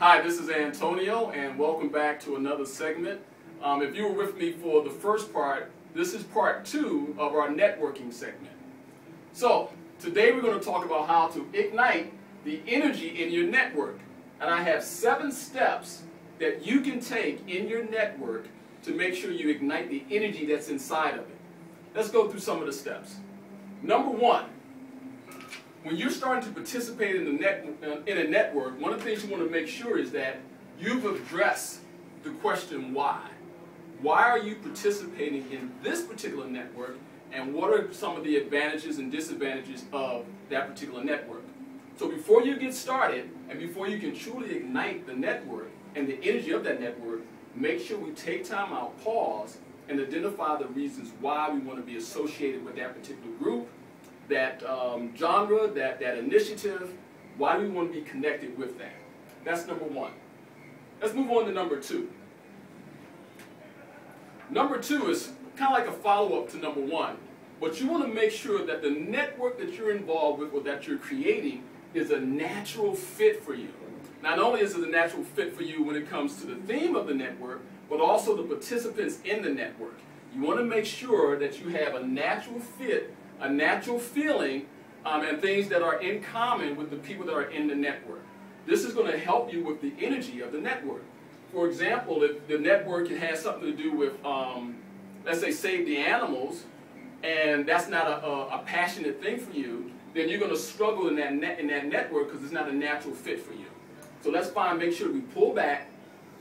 Hi, this is Antonio, and welcome back to another segment. If you were with me for the first part, this is part 2 of our networking segment. So, today we're going to talk about how to ignite the energy in your network. And I have 7 steps that you can take in your network to make sure you ignite the energy that's inside of it. Let's go through some of the steps. Number 1. When you're starting to participate in a network, one of the things you want to make sure is that you've addressed the question why. Why are you participating in this particular network, and what are some of the advantages and disadvantages of that particular network? So before you get started, and before you can truly ignite the network and the energy of that network, make sure we take time out, pause, and identify the reasons why we want to be associated with that particular group, that genre, that initiative. Why do we want to be connected with that? That's number 1. Let's move on to number 2. Number 2 is kind of like a follow-up to number 1. But you want to make sure that the network that you're involved with or that you're creating is a natural fit for you. Not only is it a natural fit for you when it comes to the theme of the network, but also the participants in the network. You want to make sure that you have a natural fit, a natural feeling, and things that are in common with the people that are in the network. This is going to help you with the energy of the network. For example, if the network has something to do with, let's say, save the animals, and that's not a passionate thing for you, then you're going to struggle in that network because it's not a natural fit for you. So let's make sure we pull back,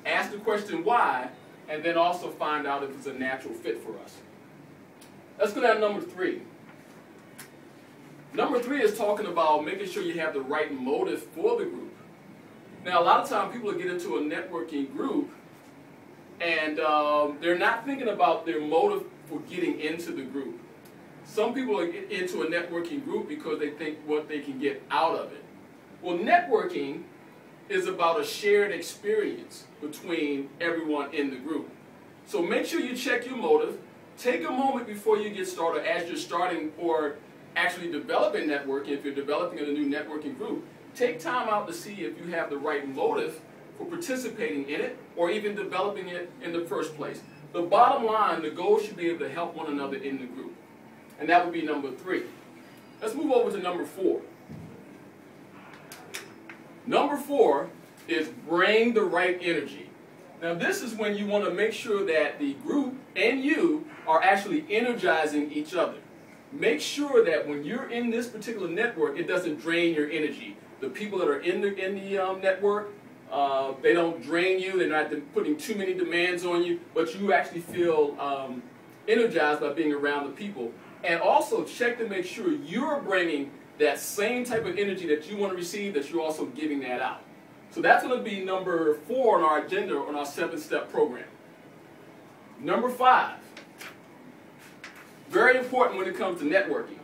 ask the question why, and then also find out if it's a natural fit for us. Let's go down to number 3. Number 3 is talking about making sure you have the right motive for the group. Now, a lot of times people get into a networking group and they're not thinking about their motive for getting into the group. Some people are into a networking group because they think what they can get out of it. Well, networking is about a shared experience between everyone in the group. So make sure you check your motive. Take a moment before you get started, as you're starting or actually developing networking. If you're developing a new networking group, take time out to see if you have the right motive for participating in it or even developing it in the first place. The bottom line, the goal should be able to help one another in the group. And that would be number 3. Let's move over to number 4. Number 4 is bring the right energy. Now this is when you want to make sure that the group and you are actually energizing each other. Make sure that when you're in this particular network, it doesn't drain your energy. The people that are in the network, they don't drain you. They're not putting too many demands on you, but you actually feel energized by being around the people. And also check to make sure you're bringing that same type of energy that you want to receive, that you're also giving that out. So that's going to be number 4 on our agenda on our 7-step program. Number 5. Very important when it comes to networking.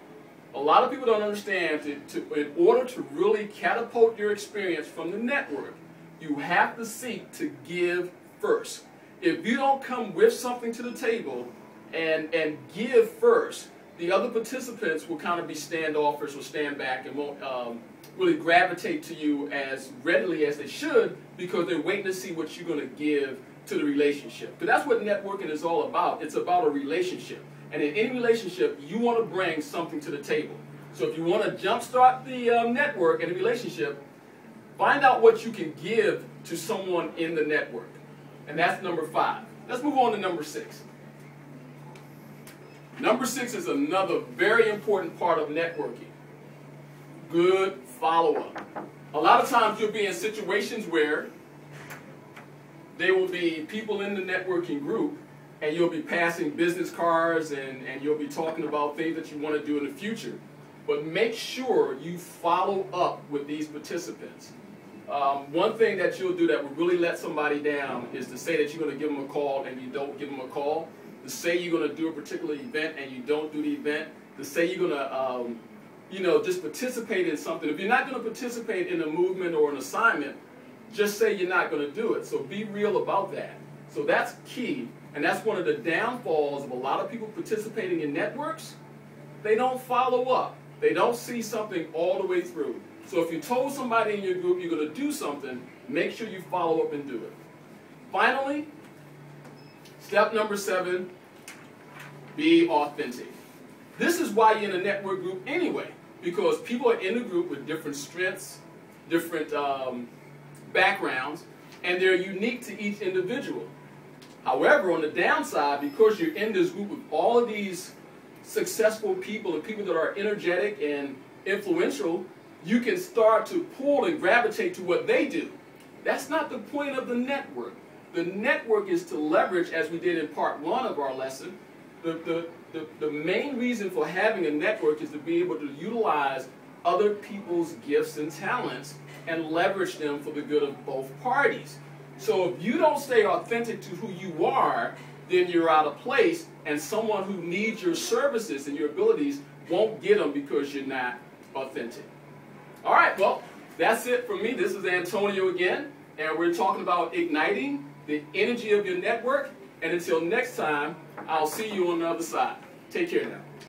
A lot of people don't understand in order to really catapult your experience from the network, you have to seek to give first. If you don't come with something to the table and give first, the other participants will kind of be standoffish or stand back and won't really gravitate to you as readily as they should because they're waiting to see what you're going to give to the relationship. Because that's what networking is all about. It's about a relationship. And in any relationship, you want to bring something to the table. So if you want to jumpstart the network and the relationship, find out what you can give to someone in the network. And that's number 5. Let's move on to number 6. Number 6 is another very important part of networking. Good follow-up. A lot of times you'll be in situations where there will be people in the networking group and you'll be passing business cards and you'll be talking about things that you want to do in the future. But make sure you follow up with these participants. One thing that you'll do that will really let somebody down is to say that you're going to give them a call and you don't give them a call. To say you're going to do a particular event and you don't do the event. To say you're going to, just participate in something. If you're not going to participate in a movement or an assignment, just say you're not going to do it. So be real about that. So that's key. And that's one of the downfalls of a lot of people participating in networks. They don't follow up. They don't see something all the way through. So if you told somebody in your group you're going to do something, Make sure you follow up and do it. Finally, step number 7, be authentic. This is why you're in a network group anyway, because people are in the group with different strengths, different backgrounds, and they're unique to each individual. However, on the downside, because you're in this group with all of these successful people and people that are energetic and influential, you can start to pull and gravitate to what they do. That's not the point of the network. The network is to leverage, as we did in part 1 of our lesson, the main reason for having a network is to be able to utilize other people's gifts and talents and leverage them for the good of both parties. So if you don't stay authentic to who you are, then you're out of place, and someone who needs your services and your abilities won't get them because you're not authentic. All right, well, that's it for me. This is Antonio again, and we're talking about igniting the energy of your network. And until next time, I'll see you on the other side. Take care now.